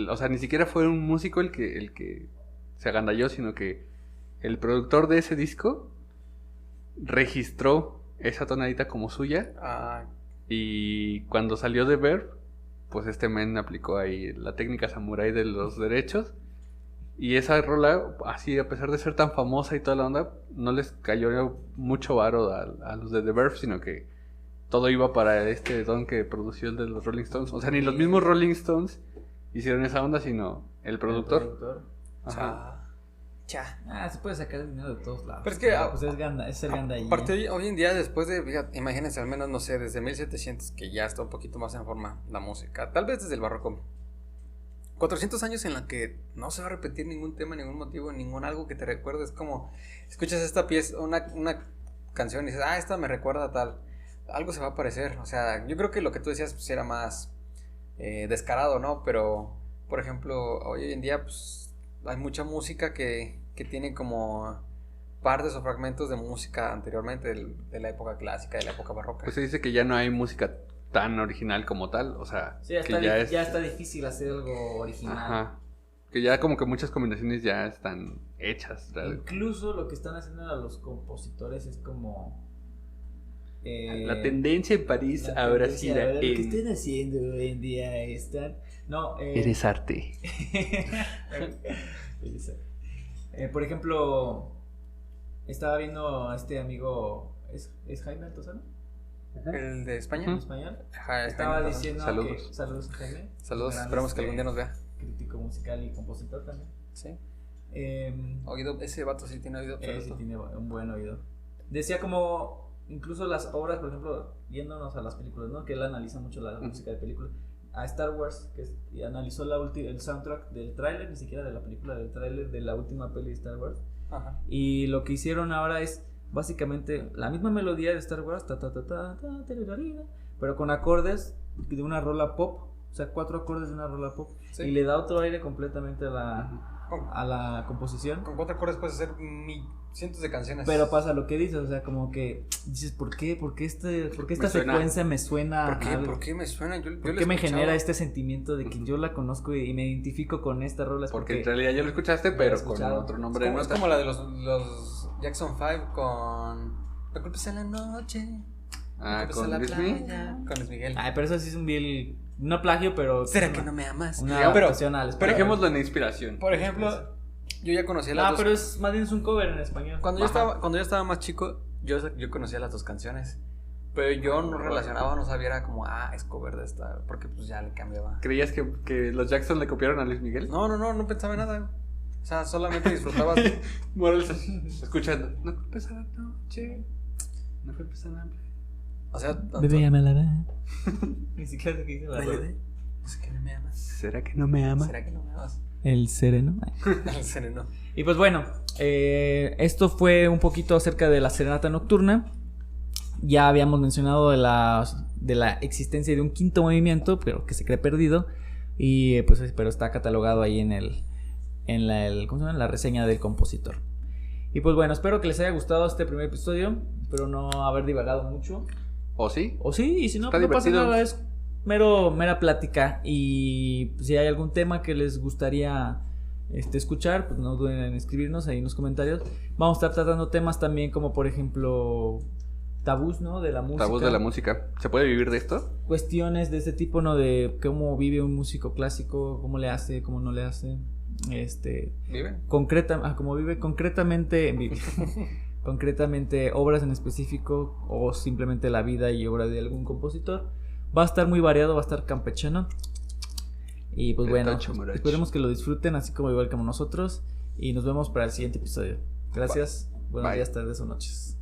O sea, ni siquiera fue un músico el que se agandalló, sino que el productor de ese disco registró esa tonadita como suya. Y cuando salió de Verve, pues este men aplicó ahí la técnica samurai de los derechos. Y esa rola, así a pesar de ser tan famosa y toda la onda, no les cayó mucho varo a los de The Verve, sino que todo iba para este don que produció el de los Rolling Stones. O sea, ni los mismos Rolling Stones hicieron esa onda, sino el productor. Ajá. Se puede sacar dinero de todos lados. Pero es que pues es el ganda ahí. Aparte, hoy en día, después de, fíjate, imagínense, al menos, no sé, desde 1700, que ya está un poquito más en forma la música, tal vez desde el barroco, 400 años en la que no se va a repetir ningún tema, ningún motivo, ningún algo que te recuerde. Es como, escuchas esta pieza, una canción y dices, esta me recuerda a tal, algo se va a parecer. O sea, yo creo que lo que tú decías pues era más descarado, ¿no? Pero, por ejemplo, hoy en día pues hay mucha música que tiene como partes o fragmentos de música anteriormente de la época clásica, de la época barroca. Pues se dice que ya no hay música tan original como tal, o sea, sí, que ya está difícil hacer algo original. Ajá. Que ya como que muchas combinaciones ya están hechas, ¿verdad? Incluso lo que están haciendo a los compositores es como la tendencia en París ahora sí lo que están haciendo hoy en día eres arte. Por ejemplo, estaba viendo a este amigo, ¿es Jaime Altozano? ¿El de España? ¿En español? Ajá, estaba diciendo saludos. Saludos a Jaime. Saludos, esperamos que algún día nos vea. Crítico musical y compositor también. Sí. Oído, ese vato sí tiene oído. Sí tiene un buen oído. Decía como, incluso las obras, por ejemplo, yéndonos a las películas, ¿no? Que él analiza mucho la música de películas. A Star Wars, y analizó el soundtrack del tráiler, ni siquiera de la película, del tráiler de la última peli de Star Wars. Ajá. Y lo que hicieron ahora es básicamente la misma melodía de Star Wars, pero con acordes de una rola pop, o sea, 4 acordes de una rola pop, sí. Y le da otro aire completamente a la composición. Con 4 acordes puedes hacer cientos de canciones. Pero pasa lo que dices, o sea, como que dices, ¿por qué esta secuencia me suena? ¿Por qué me suena? ¿Por qué me genera este sentimiento de que yo la conozco y me identifico con esta rola? Porque en realidad ya lo escuchaste, pero con otro nombre. Es como la de los Jackson 5 con La culpa es en la noche. Con Luis Miguel. Con Luis Miguel. Pero eso sí es un vil, no plagio, pero ¿será que no me amas? Pero dejémoslo en inspiración. Por ejemplo, yo ya conocía las dos. Pero es más bien es un cover en español. Cuando yo estaba más chico, yo conocía las dos canciones. Pero yo no relacionaba, no sabía, era como, es cover de esta, porque pues ya le cambiaba. ¿Creías que los Jackson le copiaron a Luis Miguel? No pensaba en nada. O sea, solamente disfrutabas. Escuchando. No culpes a la noche. No culpes a la hambre. O sea, bebé, llama la verdad. Ni siquiera sé qué dice la verdad. ¿Es que no me amas? ¿Será que no me amas? ¿Será que no me amas? El sereno. El sereno. Y pues bueno, esto fue un poquito acerca de la serenata nocturna. Ya habíamos mencionado de la existencia de un quinto movimiento, pero que se cree perdido. Y pues pero está catalogado ahí en ¿cómo se llama? En la reseña del compositor. Y pues bueno, espero que les haya gustado este primer episodio. Espero no haber divagado mucho. ¿O sí? Y si no, pues no pasa nada, es mera plática. Y pues, si hay algún tema que les gustaría escuchar, pues no duden en escribirnos ahí en los comentarios. Vamos a estar tratando temas también como por ejemplo tabús, ¿no? De la música. Tabús de la música. ¿Se puede vivir de esto? Cuestiones de este tipo, ¿no? De cómo vive un músico clásico, cómo le hace, cómo no le hace. ¿Vive? Como vive concretamente. Concretamente obras en específico o simplemente la vida y obra de algún compositor. Va a estar muy variado, va a estar campechano. Y pues bueno, esperemos que lo disfruten así como igual como nosotros. Y nos vemos para el siguiente episodio. Gracias, buenos días, tardes o noches.